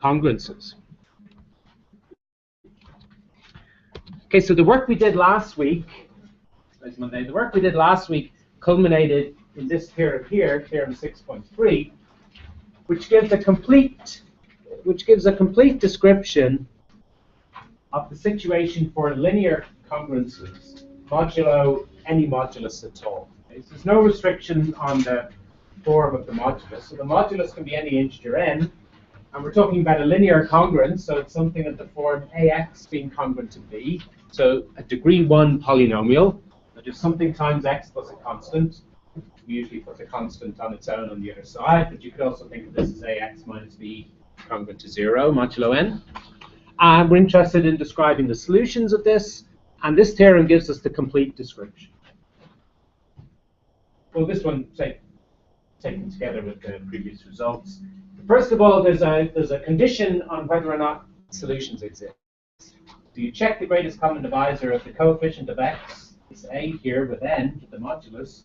congruences. Okay, so the work we did last week, the work we did last week culminated in this theorem here, Theorem 6.3, which gives a complete description of the situation for linear congruences modulo any modulus at all. Okay, so there's no restriction on the form of the modulus. So the modulus can be any integer n, and we're talking about a linear congruence, so it's something of the form ax being congruent to b. So a degree 1 polynomial, that is something times x plus a constant. We usually put the constant on its own on the other side, but you could also think of this as ax minus b congruent to 0 modulo n. And we're interested in describing the solutions of this, and this theorem gives us the complete description. Well, this one, say, taken together with the previous results. First of all, there's a condition on whether or not solutions exist. Do you check the greatest common divisor of the coefficient of x, it's a here with n, with the modulus.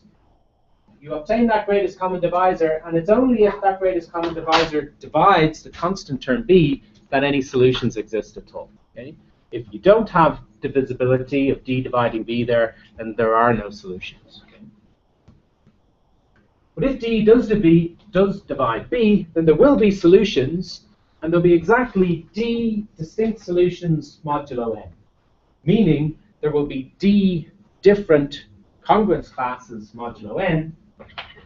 You obtain that greatest common divisor, and it's only if that greatest common divisor divides the constant term b that any solutions exist at all. Okay? If you don't have divisibility of d dividing b there, then there are no solutions. Okay? But if d does divide b, then there will be solutions, and there'll be exactly d distinct solutions modulo n, meaning there will be d different congruence classes modulo n,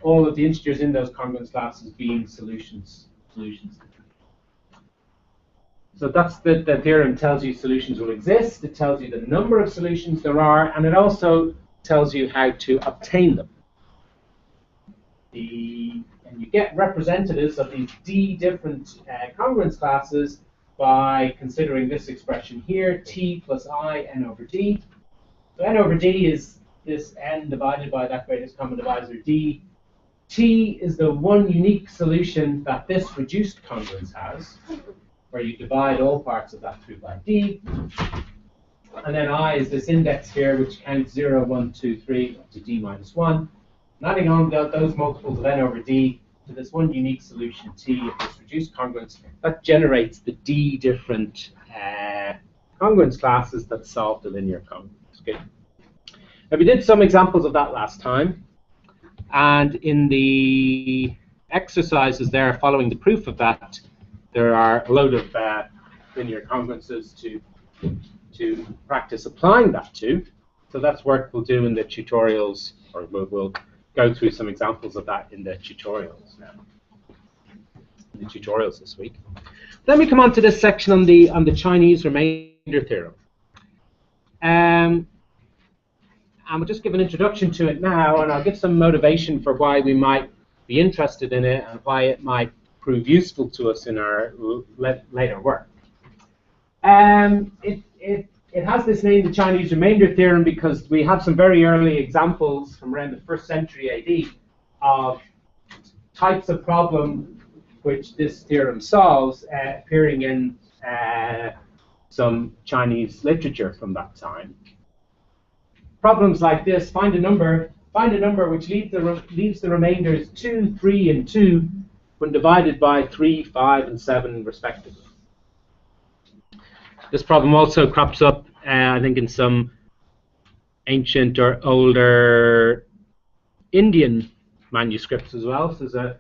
all of the integers in those congruence classes being solutions. So that's the theorem tells you solutions will exist. It tells you the number of solutions there are, and it also tells you how to obtain them. And you get representatives of these d different congruence classes by considering this expression here, t plus I n over d. So n over d is this n divided by that greatest common divisor d. T is the one unique solution that this reduced congruence has, where you divide all parts of that through by d. And then I is this index here, which counts 0, 1, 2, 3, up to d minus 1. And adding on those multiples of n over d to this one unique solution t of this reduced congruence, that generates the d different congruence classes that solve the linear congruence. Okay. Now, we did some examples of that last time. And in the exercises there following the proof of that, there are a load of linear congruences to practice applying that to. So that's work we'll do in the tutorials, or we'll go through some examples of that in the tutorials now. In the tutorials this week. Then we come on to this section on the Chinese remainder theorem. And we'll just give an introduction to it now, and I'll give some motivation for why we might be interested in it and why it might prove useful to us in our later work. It has this name, the Chinese remainder theorem, because we have some very early examples from around the 1st century AD of types of problem which this theorem solves appearing in some Chinese literature from that time. Problems like this: find a number which leaves the remainders 2, 3, and 2 when divided by 3, 5, and 7 respectively. This problem also crops up, I think, in some ancient or older Indian manuscripts as well. So there's a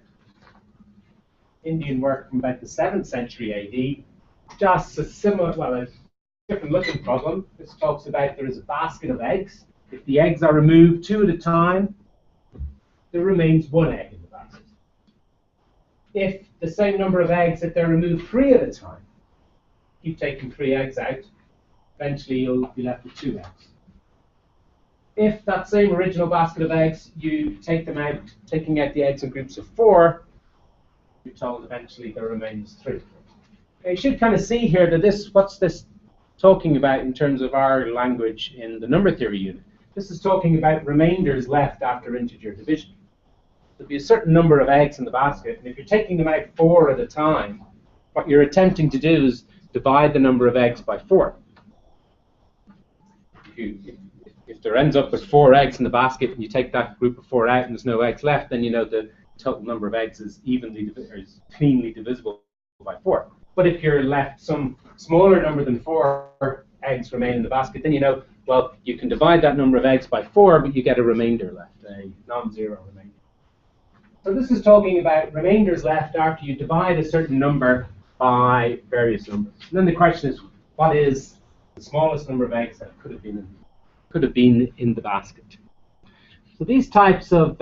Indian work from about the 7th century AD, just a similar, well, a different looking problem. This talks about there is a basket of eggs. If the eggs are removed 2 at a time, there remains 1 egg in the basket. If the same number of eggs, if they're removed 3 at a time, keep taking 3 eggs out, eventually you'll be left with 2 eggs. If that same original basket of eggs, you take them out, taking out the eggs in groups of 4, you're told eventually there remains 3. Okay, you should kind of see here that what's this talking about in terms of our language in the number theory unit. This is talking about remainders left after integer division. There'll be a certain number of eggs in the basket, and if you're taking them out 4 at a time, what you're attempting to do is divide the number of eggs by 4. If there ends up with 4 eggs in the basket, and you take that group of 4 out and there's no eggs left, then you know the total number of eggs is cleanly divisible by 4. But if you're left some smaller number than 4 eggs remain in the basket, then you know, well, you can divide that number of eggs by 4, but you get a remainder left, a non-zero remainder. So this is talking about remainders left after you divide a certain number by various numbers. And then the question is, what is the smallest number of eggs that could have been in the basket? So these types of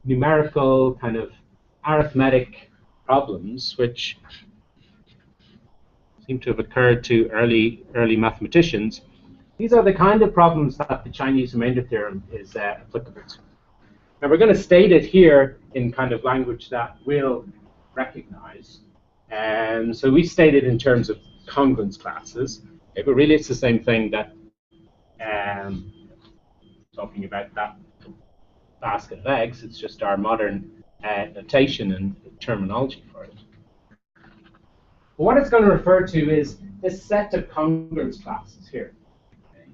numerical kind of arithmetic problems, which seem to have occurred to early mathematicians, these are the kind of problems that the Chinese remainder theorem is applicable to. Now we're going to state it here in kind of language that we'll recognize. So we state it in terms of congruence classes, okay, but really it's the same thing that talking about that basket of eggs. It's just our modern notation and terminology for it. But what it's going to refer to is this set of congruence classes here. Okay.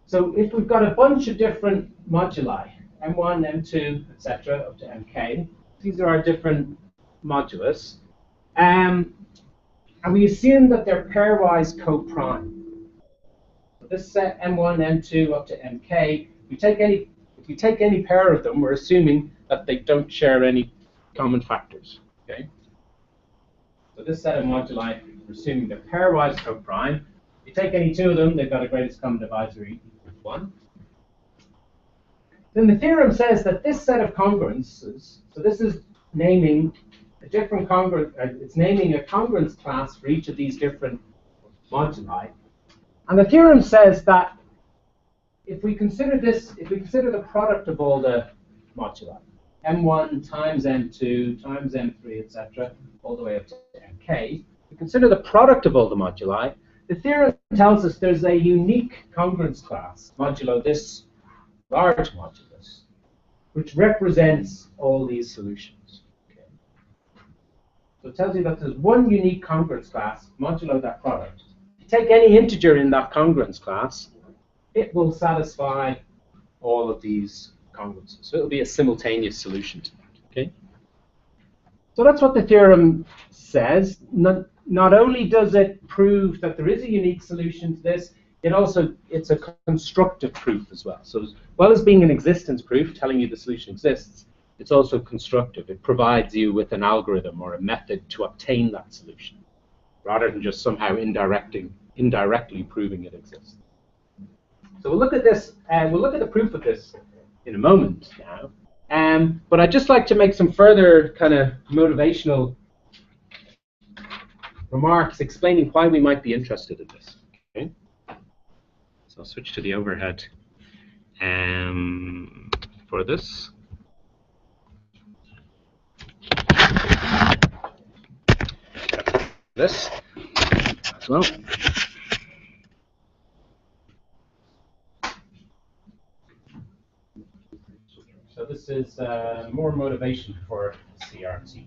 So if we've got a bunch of different moduli, M1, M2, etc., up to MK, these are our different modulus, and we assume that they're pairwise co-prime. So this set M1, M2, up to MK, if we take any pair of them, we're assuming that they don't share any common factors. Okay. So this set of moduli, we're assuming they're pairwise co-prime. If you take any 2 of them, they've got a greatest common divisor equal to 1. Then the theorem says that this set of congruences, so this is naming a different it's naming a congruence class for each of these different moduli. And the theorem says that if we consider the product of all the moduli, M1 times M2 times M3, etc., all the way up to MK, we consider the product of all the moduli, the theorem tells us there's a unique congruence class, modulo this large modulus, which represents all these solutions. Okay. So it tells you that there's one unique congruence class, modulo that product. If you take any integer in that congruence class, it will satisfy all of these congruences. So it'll be a simultaneous solution to that. Okay. So that's what the theorem says. Not only does it prove that there is a unique solution to this, it's a constructive proof as well. So as well as being an existence proof, telling you the solution exists, it's also constructive. It provides you with an algorithm or a method to obtain that solution, rather than just somehow indirectly proving it exists. So we'll look at this, we'll look at the proof of this in a moment now. But I'd just like to make some further kind of motivational remarks explaining why we might be interested in this. Okay? So I'll switch to the overhead for this. This as well. So this is more motivation for CRT.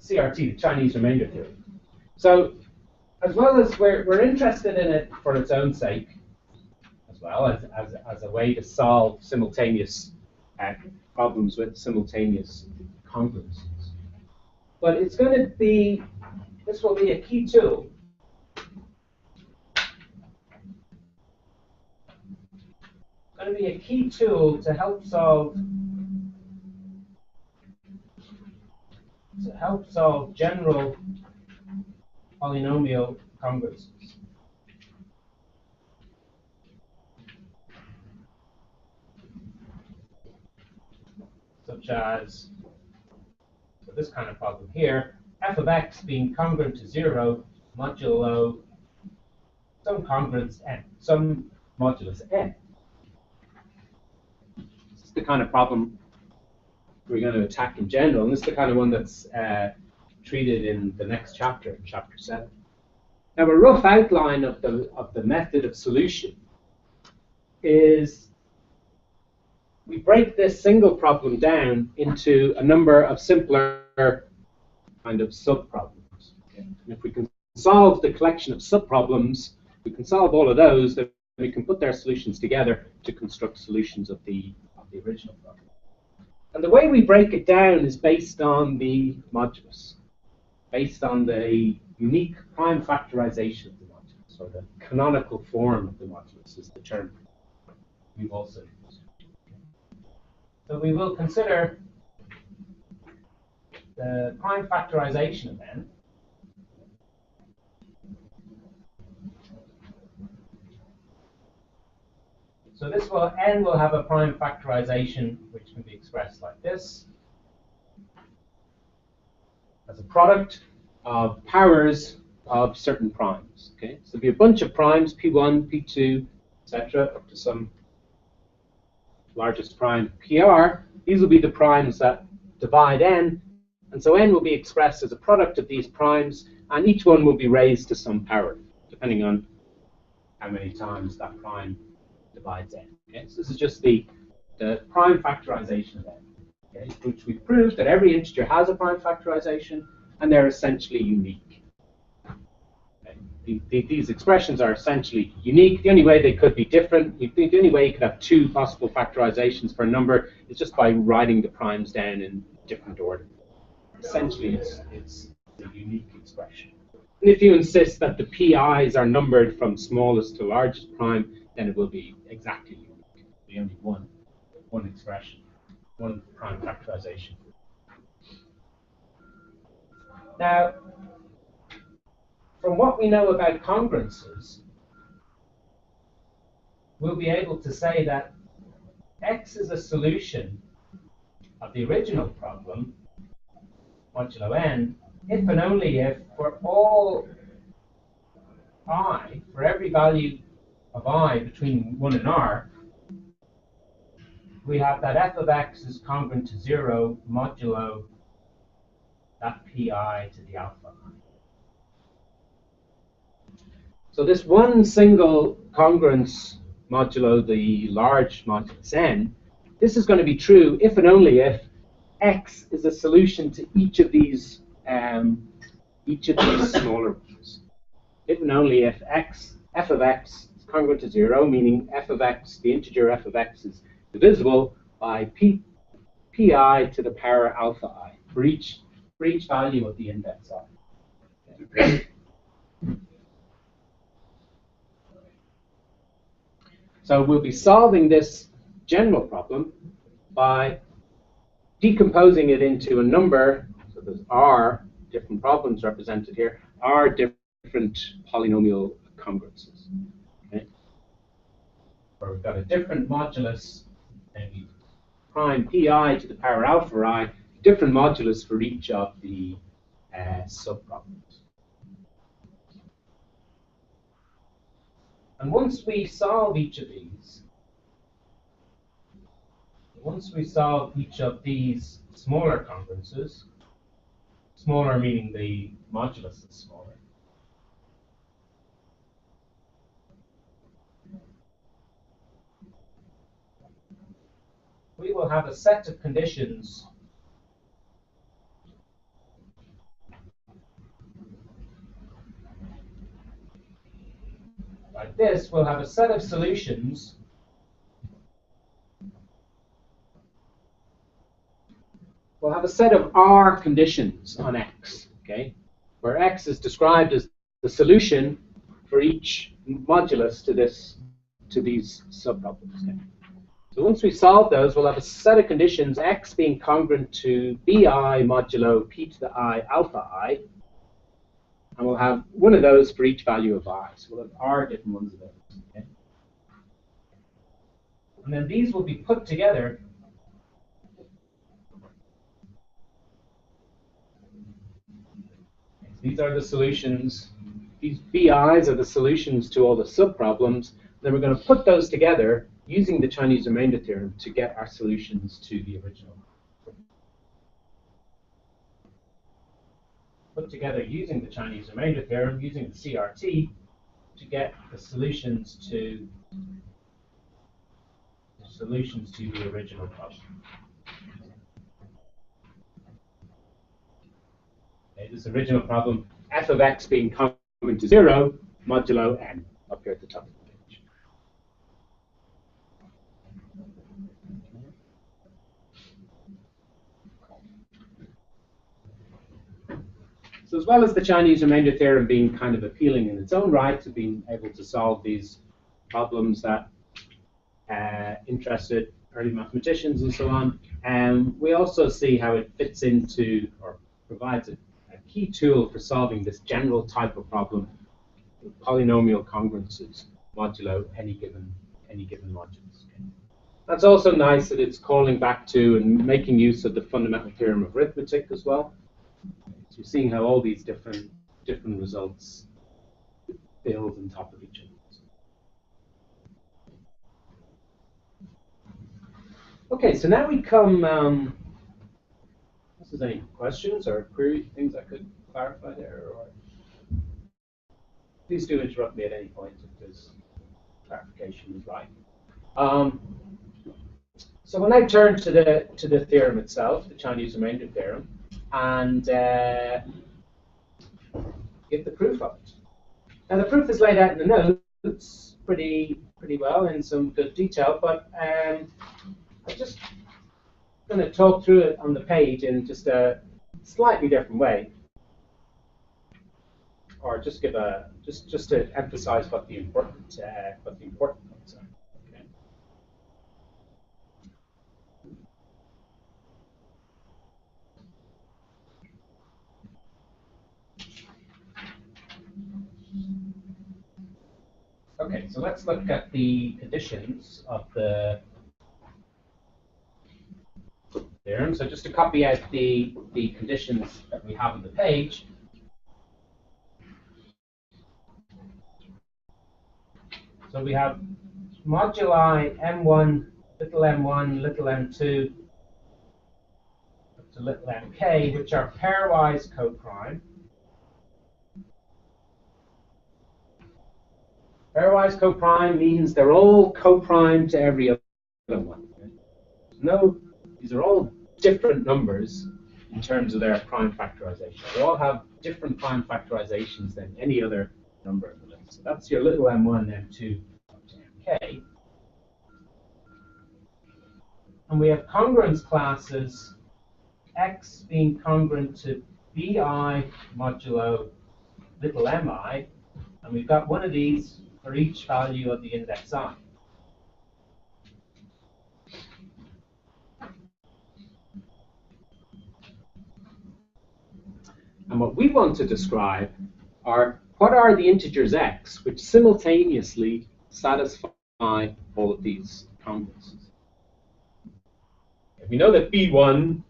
CRT, the Chinese remainder theory. So as well as we're interested in it for its own sake, as well as a way to solve simultaneous problems with simultaneous congruences. But this will be a key tool. It's going to be a key tool to help solve general polynomial congruences. Such as this kind of problem here, f of x being congruent to 0 modulo some congruence n, some modulus n. This is the kind of problem we're going to attack in general, and this is the kind of one that's treated in the next chapter, chapter 7. Now, a rough outline of the method of solution is we break this single problem down into a number of simpler kind of sub-problems. Okay? And if we solve the collection of subproblems, we can solve all of those, then we can put their solutions together to construct solutions of the original problem. And the way we break it down is based on the modulus, based on the unique prime factorization of the modulus, or the canonical form of the modulus is the term we've also used. So we will consider the prime factorization of n. So this will, n will have a prime factorization which can be expressed like this, as a product of powers of certain primes. Okay, so there'll be a bunch of primes, p1, p2, etc., up to some largest prime pr. These will be the primes that divide n, and so n will be expressed as a product of these primes, and each one will be raised to some power, depending on how many times that prime divides n. Okay? So this is just the prime factorization of n, okay? Which we proved that every integer has a prime factorization, and they're essentially unique. Okay? These expressions are essentially unique. The only way they could be different, the only way you could have two possible factorizations for a number is just by writing the primes down in different order. Essentially, it's a unique expression. And if you insist that the pi's are numbered from smallest to largest prime, then it will be exactly unique. It'll be only one expression, one prime factorization. Now, from what we know about congruences, we'll be able to say that x is a solution of the original problem, modulo n, if and only if for all I, for every value of I between 1 and r, we have that f of x is congruent to 0 modulo that pi to the alpha I. So this one single congruence modulo the large modulus n, this is going to be true if and only if x is a solution to each of these smaller ones. If and only if f of x is congruent to 0, meaning f of x, the integer f of x, is divisible by pi to the power alpha I for each value of the index I. Okay. So we'll be solving this general problem by decomposing it into a number. So there's r different problems represented here, r different polynomial congruences. Okay? Where we've got a different modulus, and prime pi to the power alpha I, different modulus for each of the subproblems. And once we solve each of these, smaller congruences, smaller meaning the modulus is smaller, we will have a set of conditions like this. We'll have a set of solutions we'll have a set of R conditions on X, okay, where X is described as the solution for each modulus to these subproblems. Okay. So once we solve those, we'll have a set of conditions, X being congruent to bi modulo p to the I alpha I, and we'll have one of those for each value of I. So we'll have R different ones of those. Okay. And then these will be put together These are the solutions. These BIs are the solutions to all the subproblems. Then we're going to put those together using the Chinese remainder theorem to get our solutions to the original. Put together using the Chinese remainder theorem, using the CRT, to get the solutions to the original problem. Okay, this original problem, f of x being to 0 modulo n up here at the top of the page. So as well as the Chinese remainder theorem being kind of appealing in its own right to being able to solve these problems that interested early mathematicians and so on, we also see how it fits into or provides a key tool for solving this general type of problem, polynomial congruences modulo any given modulus. Okay. That's also nice that it's calling back to and making use of the fundamental theorem of arithmetic as well. So you're seeing how all these different results build on top of each other. Okay, so now we come. If there's any questions or query things I could clarify there, or please do interrupt me at any point if there's clarification is right. So we'll now turn to the theorem itself, the Chinese remainder theorem, and give the proof of it. Now the proof is laid out in the notes pretty well in some good detail, but I'm just going to talk through it on the page in just a slightly different way, or just give just to emphasize what the important points are. Okay, so let's look at the conditions of the theorem. So just to copy out the conditions that we have on the page. So we have moduli m1, little m2, up to little mk, which are pairwise coprime. Pairwise coprime means they're all coprime to every other one. These are all different numbers in terms of their prime factorization. They all have different prime factorizations than any other number in the list. So that's your little m1, m2, up to mk. And we have congruence classes, x being congruent to bi modulo little mi, and we've got one of these for each value of the index I. And what we want to describe are what are the integers x which simultaneously satisfy all of these congruences. If we know that B1,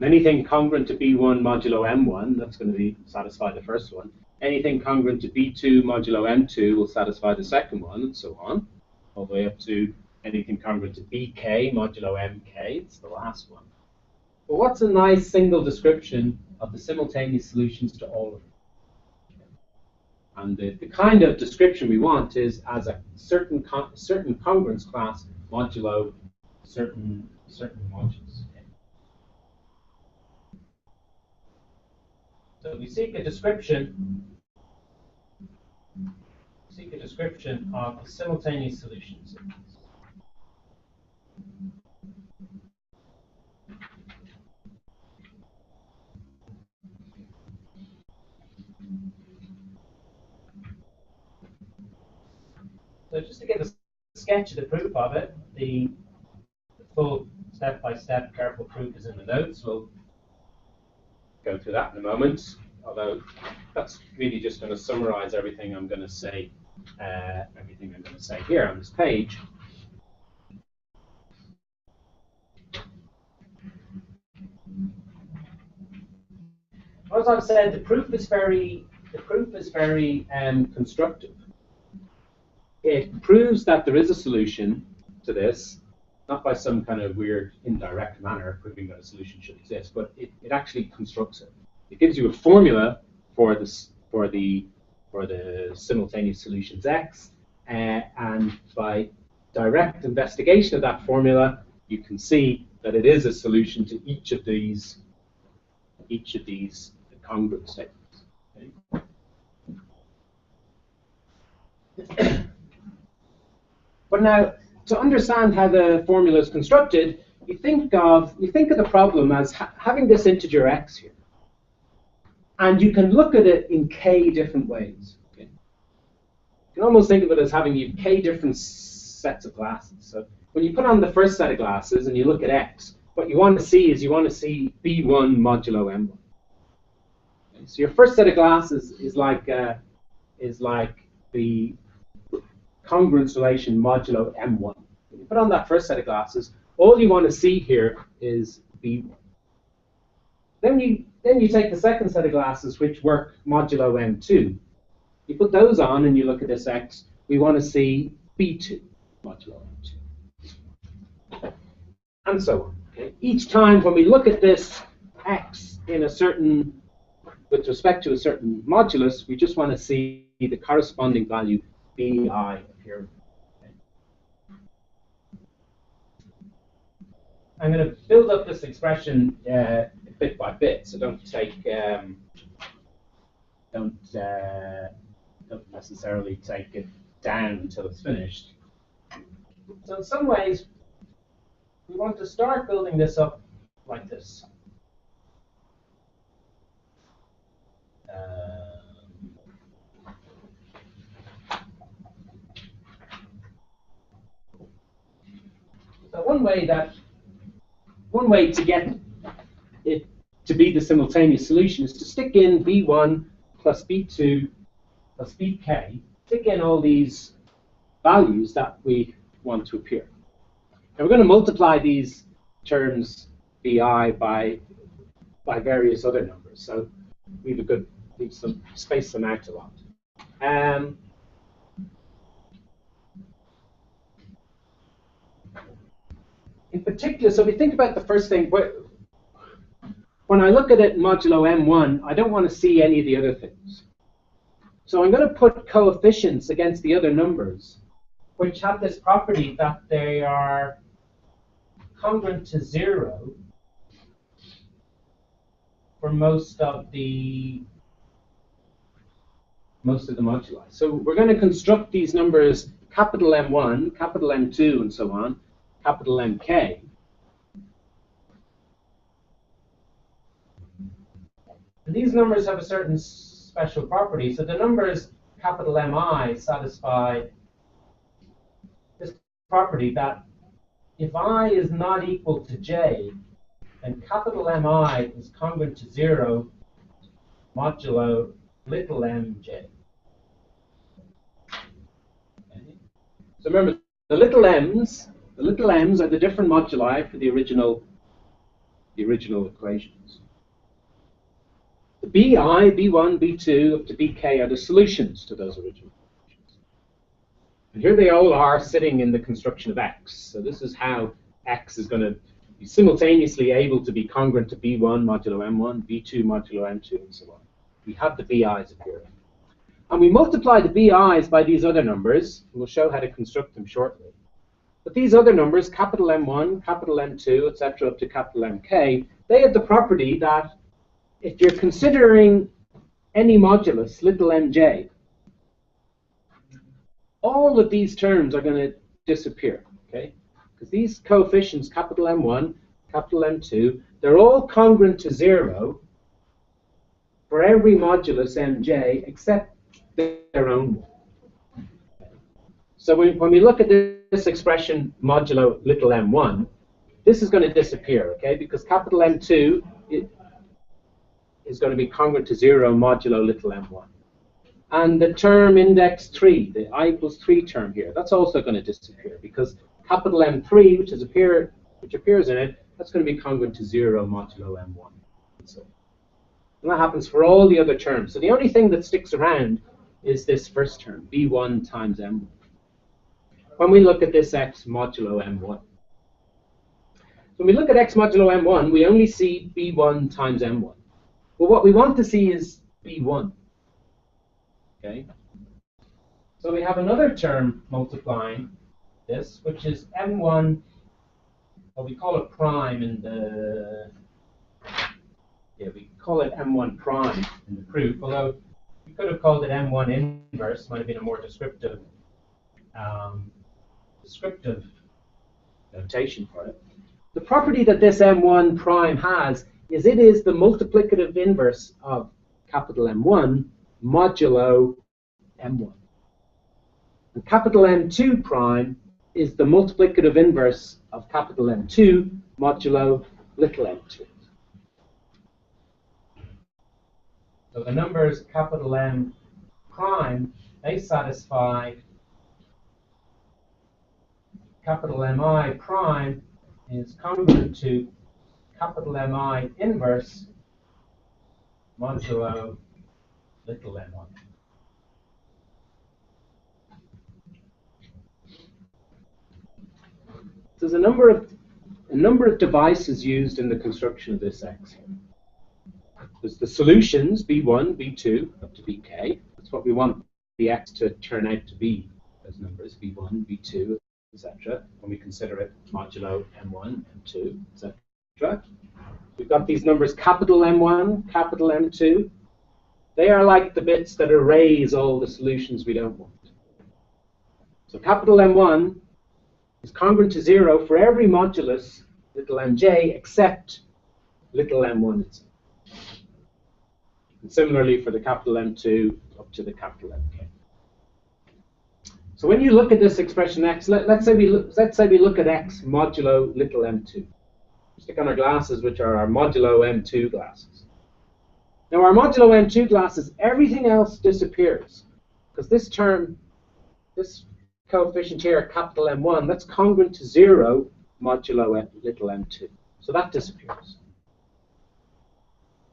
anything congruent to B1 modulo M1, that's going to satisfy the first one. Anything congruent to B2 modulo M2 will satisfy the second one, and so on, all the way up to anything congruent to BK modulo MK, it's the last one. But what's a nice single description of the simultaneous solutions to all of them? And the kind of description we want is as a certain congruence class modulo certain modules. Okay. So we seek a description of the simultaneous solutions. So just to give a sketch of the proof of it, the full step-by-step careful proof is in the notes. We'll go through that in a moment, although that's really just going to summarize everything I'm going to say here on this page. As I've said, the proof is very constructive. It proves that there is a solution to this, not by some kind of weird indirect manner proving that a solution should exist, but it actually constructs it. It gives you a formula for the simultaneous solutions x, and by direct investigation of that formula, you can see that it is a solution to each of these congruent statements. Okay? But now, to understand how the formula is constructed, you think of the problem as having this integer x here. And you can look at it in k different ways. Okay? You can almost think of it as having k different sets of glasses. So when you put on the first set of glasses and you look at x, what you want to see is b1 modulo m1. Okay? So your first set of glasses is like the congruence relation modulo m1. When you put on that first set of glasses, all you want to see here is b1. Then you take the second set of glasses, which work modulo m2. You put those on and you look at this x, we want to see b2 modulo m2. And so on. Okay? Each time when we look at this x in a certain, with respect to a certain modulus, we just want to see the corresponding value bi appear. Okay? I'm going to build up this expression bit by bit, so don't necessarily take it down until it's finished. So in some ways, we want to start building this up like this. So one way to get it to be the simultaneous solution is to stick in b1 plus b2 plus bk, stick in all these values that we want to appear. Now we're going to multiply these terms bi by various other numbers, so leave some space them out a lot. In particular, so we think about the first thing. When I look at it modulo m1, I don't want to see any of the other things. So I'm going to put coefficients against the other numbers, which have this property that they are congruent to 0 for most of the moduli. So we're going to construct these numbers capital M1, capital M2, and so on, capital MK. And these numbers have a certain special property. So the numbers capital MI satisfy this property that if I is not equal to j, then capital MI is congruent to 0 modulo little mj. Okay. So remember, the little m's are the different moduli for the original equations. The bi, b1, b2, up to bk are the solutions to those original equations. And here they all are sitting in the construction of x. So this is how x is going to be simultaneously able to be congruent to b1 modulo m1, b2 modulo m2, and so on. We have the bi's appearing. And we multiply the bi's by these other numbers. We'll show how to construct them shortly. But these other numbers, capital M1, capital M2, etc., up to capital MK, they have the property that if you're considering any modulus, little mj, all of these terms are going to disappear, okay? Because these coefficients, capital M1, capital M2, they're all congruent to 0 for every modulus mj except their own one. So when we look at this expression modulo little m1, this is going to disappear, okay? Because capital M2 is going to be congruent to 0 modulo little m1. And the term index 3, the I equals 3 term here, that's also going to disappear because capital M3, which appears in it, that's going to be congruent to 0 modulo m1. And that happens for all the other terms. So the only thing that sticks around is this first term, b1 times m1. When we look at this x modulo m1. When we look at x modulo m1, we only see b1 times m1. But what we want to see is b1. Okay? So we have another term multiplying this, which is m1, well, we call it prime in the, we call it m1 prime in the proof, although You could have called it M1 inverse, might have been a more descriptive notation for it. The property that this M1 prime has is it is the multiplicative inverse of capital M1 modulo M1. And capital M2 prime is the multiplicative inverse of capital M2 modulo little m2. So the numbers capital M prime, they satisfy capital Mi prime is congruent to capital Mi inverse modulo little m1. There's a number of devices used in the construction of this X here. There's the solutions, B1, B2, up to Bk. That's what we want the X to turn out to be, those numbers, B1, B2, etc. When we consider it modulo M1, M2, etc. We've got these numbers capital M1, capital M2. They are like the bits that erase all the solutions we don't want. So capital M1 is congruent to 0 for every modulus little mj except little m1 itself. And similarly for the capital M2 up to the capital Mk. So when you look at this expression x, let's say we look at x modulo little m2. Stick on our glasses, which are our modulo m2 glasses. Now our modulo m2 glasses, everything else disappears because this term, this coefficient here, capital M1, that's congruent to 0 modulo little m2. So that disappears.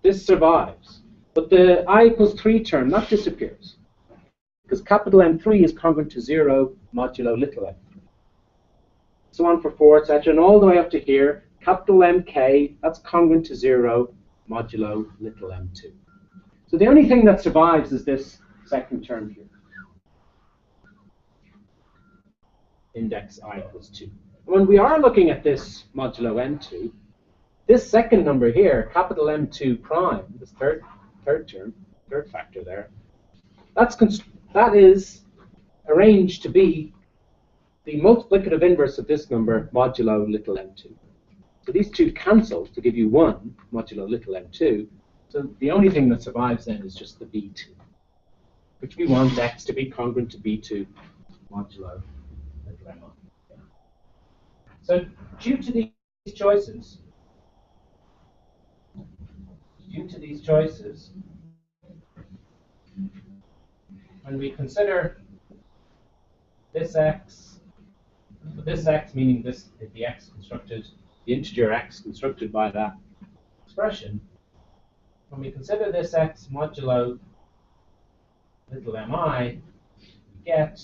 This survives. But the I equals 3 term, that disappears. Because capital M3 is congruent to 0 modulo little m3. So on for 4, etc. And all the way up to here, capital Mk, that's congruent to 0 modulo little m2. So the only thing that survives is this second term here. Index I equals 2. When we are looking at this modulo m2, this second number here, capital M2 prime, this third term, third factor there, that is arranged to be the multiplicative inverse of this number modulo little m2. So these two cancel to give you 1 modulo little m2. So the only thing that survives then is just the b2, which we want x to be congruent to b2 modulo little m1. So due to these choices, when we consider this x meaning the x constructed, the integer x constructed by that expression, when we consider this x modulo little mi, we get,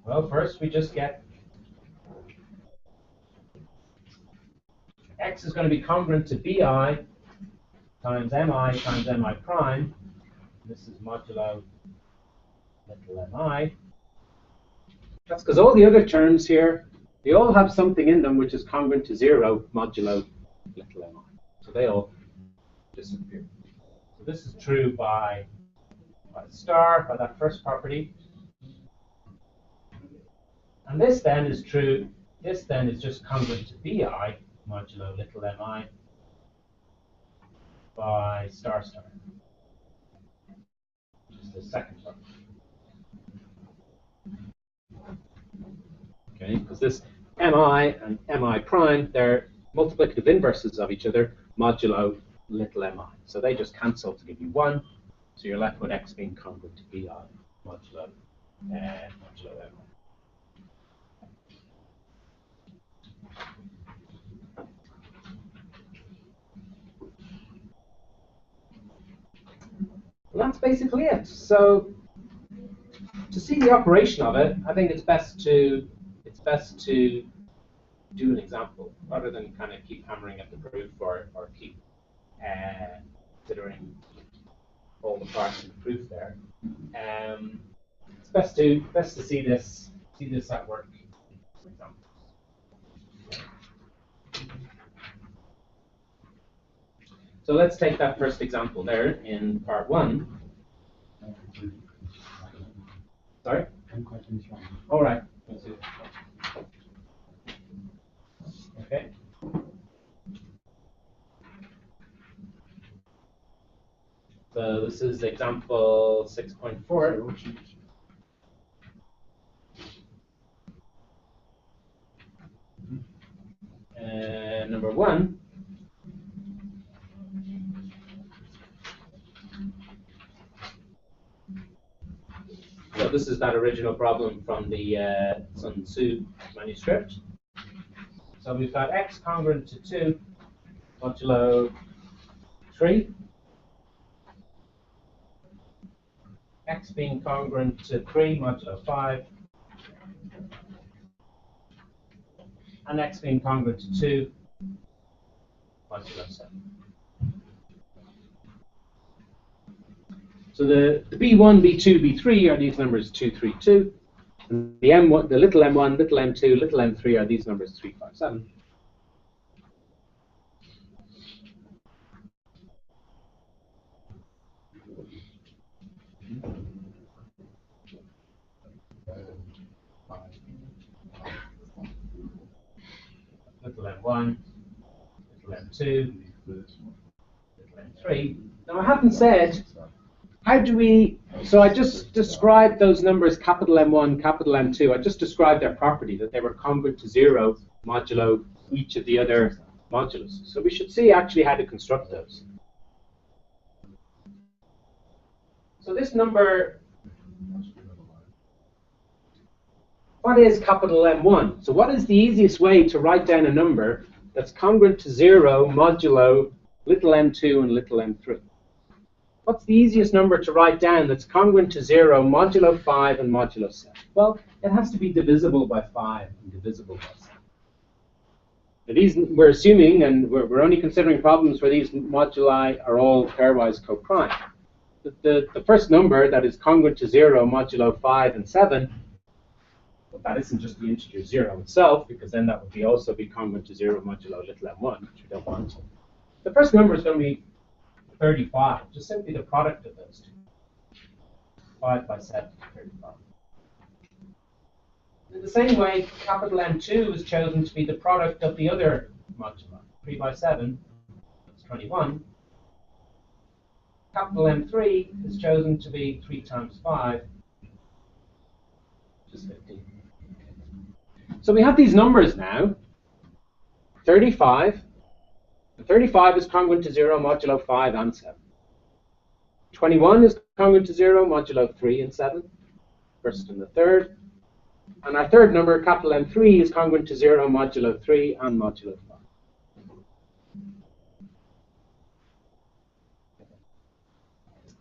well, first we just get x is going to be congruent to bi times mi prime. This is modulo little mi. That's because all the other terms here, they all have something in them which is congruent to 0 modulo little mi. So they all disappear. So this is true by star, by that first property. And this then is true, this then is just congruent to bi modulo little mi by star star. Which is the second part. Okay, because this mi and mi prime, they're multiplicative inverses of each other modulo little mi. So they just cancel to give you 1. So you're left with x being congruent to bi modulo mi. Well, that's basically it. So to see the operation of it, I think it's best to do an example rather than kind of keep hammering at the proof or keep considering all the parts of the proof there. It's best to see this at work. For example. So let's take that first example there in part 1. Sorry? All right. Okay. So this is example 6.4. Number 1. So this is that original problem from the Sun Tzu manuscript. So we've got x congruent to 2 modulo 3. X being congruent to 3 modulo 5. And x being congruent to 2 modulo 7. So the B1, B2, B3 are these numbers 2, 3, 2. And the M1, the little m1, little m2, little m3 are these numbers 3, 5, 7. Little m1, little m2, little m3. Now I haven't said, how do we, so I just described those numbers, capital M1, capital M2. I just described their property, that they were congruent to 0 modulo each of the other modulus. So we should see actually how to construct those. So this number, what is capital M1? So what is the easiest way to write down a number that's congruent to 0 modulo little m2 and little m3? What's the easiest number to write down that's congruent to 0 modulo 5 and modulo 7? Well, it has to be divisible by 5 and divisible by 7. Now these, we're assuming, and we're only considering problems where these moduli are all pairwise co-prime. The first number that is congruent to 0 modulo 5 and 7, well, that isn't just the integer 0 itself, because then that would also be congruent to 0 modulo little m1, which we don't want. The first number is going to be 35, just simply the product of those two. 5 by 7, 35. In the same way, capital M2 is chosen to be the product of the other moduli. 3 by 7, that's 21. Capital M3 is chosen to be 3 times 5, which is 15. So we have these numbers now. 35. 35 is congruent to 0 modulo 5 and 7. 21 is congruent to 0 modulo 3 and 7, first and the third. And our third number, capital M3, is congruent to 0 modulo 3 and modulo 5.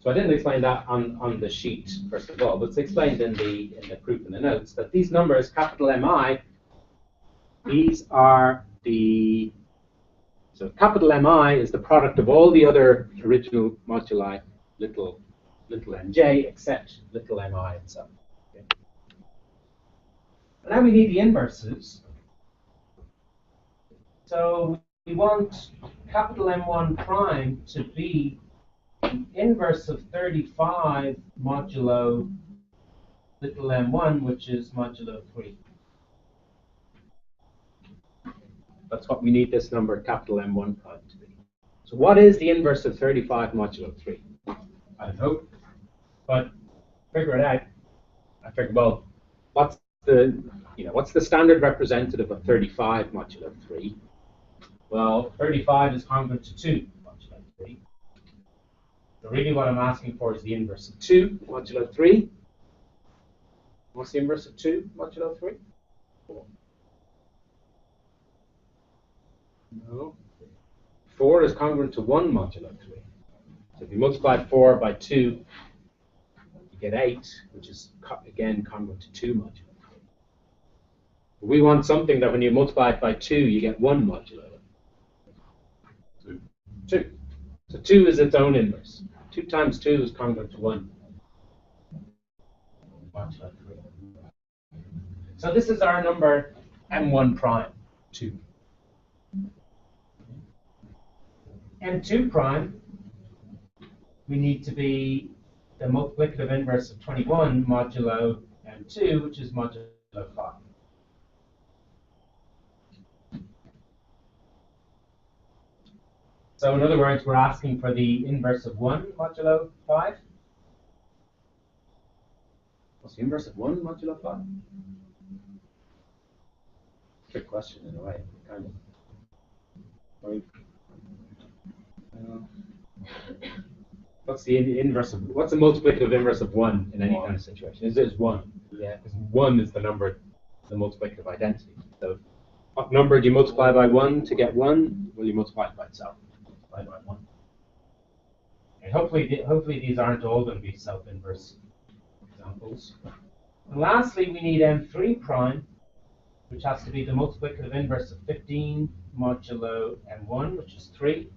So I didn't explain that on the sheet, first of all, but it's explained in the proof in the notes that these numbers, capital Mi, these are the, so capital Mi is the product of all the other original moduli, little mj, except little mi itself. Okay. And now we need the inverses. So we want capital M1 prime to be the inverse of 35 modulo little m1, which is modulo 3. That's what we need this number, capital M1 prime, to be. So what is the inverse of 35 modulo 3? I don't know, but figure it out. I figured, well, what's the standard representative of 35 modulo 3? Well, 35 is congruent to 2 modulo 3. So really what I'm asking for is the inverse of 2 modulo 3. What's the inverse of 2 modulo 3? 4. No. 4 is congruent to 1 modulo 3. So if you multiply 4 by 2, you get 8, which is, again, congruent to 2 modulo 3. We want something that when you multiply it by 2, you get 1 modulo 2. So 2 is its own inverse. 2 times 2 is congruent to 1 modulo 3. So this is our number M1 prime, 2. n2 prime, we need to be the multiplicative inverse of 21 modulo m2, which is modulo 5. So in other words, we're asking for the inverse of 1 modulo 5. What's the inverse of 1 modulo 5? Trick question in a way, kind of. What's the inverse of, what's the multiplicative inverse of 1 in any kind of situation? Is it 1? Yeah, because 1 is the number, the multiplicative identity. So what number do you multiply by 1 to get 1? Well, you multiply it by itself. Multiply by 1. And hopefully these aren't all going to be self-inverse examples. And lastly, we need m3 prime, which has to be the multiplicative inverse of 15 modulo m1, which is 3.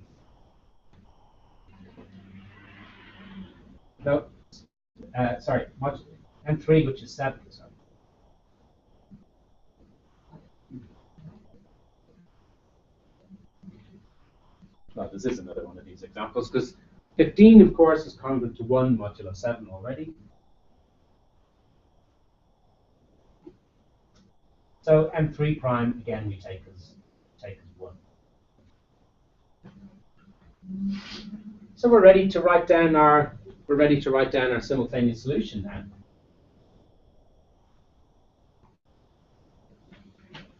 No, sorry, m3, which is 7. Sorry. Well, this is another one of these examples, because 15, of course, is congruent to 1 modulo 7 already. So m3 prime, again, we take as 1. So we're ready to write down our simultaneous solution now.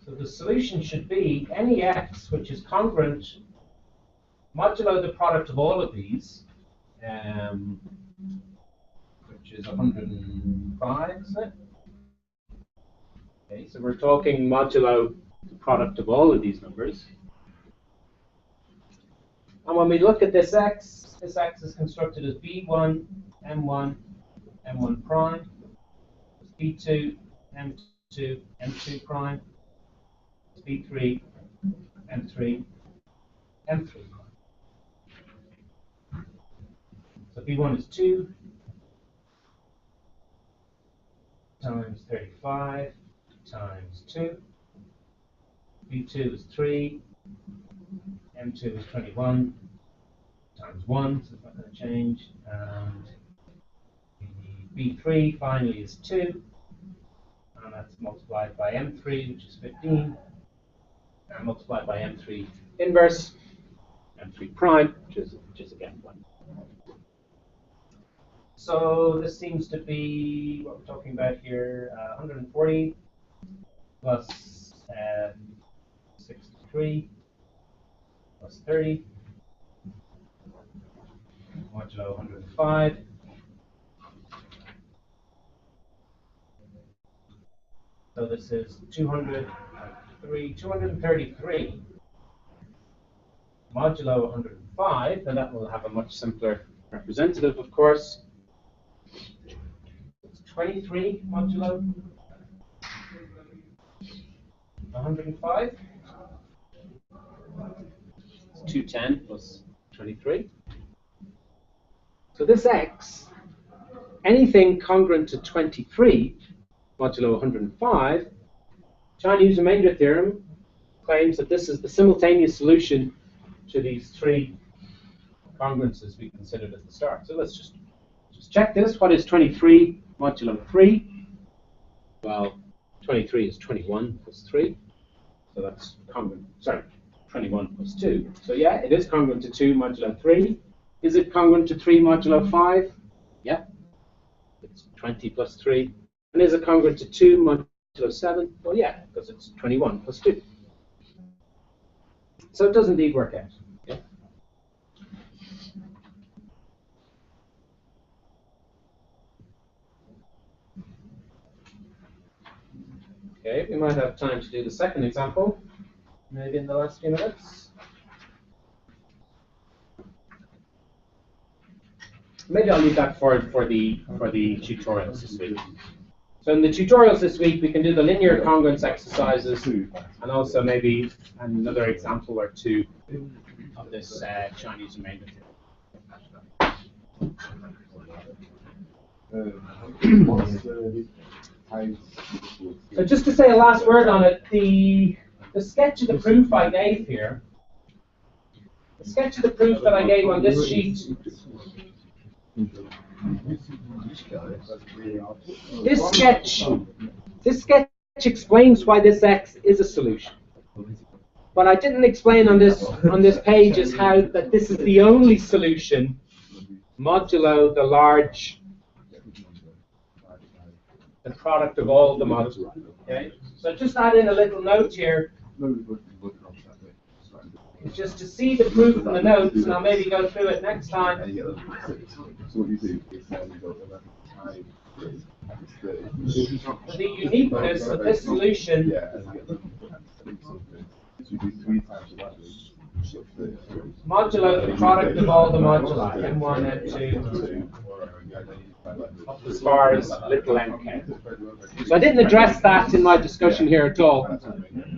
So the solution should be any x which is congruent modulo the product of all of these, which is 105, isn't it? Okay, so we're talking modulo the product of all of these numbers. And when we look at this x is constructed as b1, m1, m1 prime, b2, m2, m2 prime, b3, m3, m3 prime. So b1 is 2 times 35 times 2. b2 is 3. m2 is 21 times 1, so it's not going to change. And b3 finally is 2. And that's multiplied by m3, which is 15. And multiplied by m3 inverse, m3 prime, which is again 1. So this seems to be what we're talking about here, 140 plus 63 plus 30 modulo 105. So this is 233 modulo 105, and that will have a much simpler representative, of course. It's 23 modulo 105. It's 210 plus 23. So this x, anything congruent to 23 modulo 105, Chinese remainder theorem claims that this is the simultaneous solution to these 3 congruences we considered at the start. So let's just check this. What is 23 modulo 3? Well, 23 is 21 plus 3. So that's congruent, sorry, 21 plus 2. So yeah, it is congruent to 2 modulo 3. Is it congruent to 3 modulo 5? Yeah. It's 20 plus 3. And is it congruent to 2 modulo 7? Well, yeah, because it's 21 plus 2. So it does indeed work out. Yeah. Okay, we might have time to do the second example, maybe in the last few minutes. Maybe I'll leave that for the tutorials this week. So in the tutorials this week, we can do the linear congruence exercises, and also maybe another example or two of this Chinese remainder theorem. So just to say a last word on it, the sketch of the proof I gave here The sketch of the proof that I gave on this sheet. This sketch explains why this x is a solution. What I didn't explain on this page is how that this is the only solution modulo the product of all the moduli. Okay? So just add in a little note here. Just to see the proof in the notes, and I'll maybe go through it next time. The uniqueness of this solution modulo the product of all the moduli, M1, M2, up as far as little mk. So I didn't address that in my discussion here at all,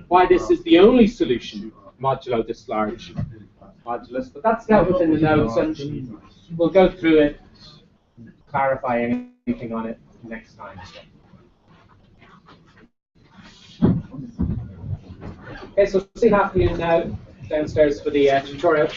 why this is the only solution modulo this large modulus, but that's dealt with in the notes, and we'll go through it, clarify anything on it next time. Okay, so see half of you now downstairs for the tutorial.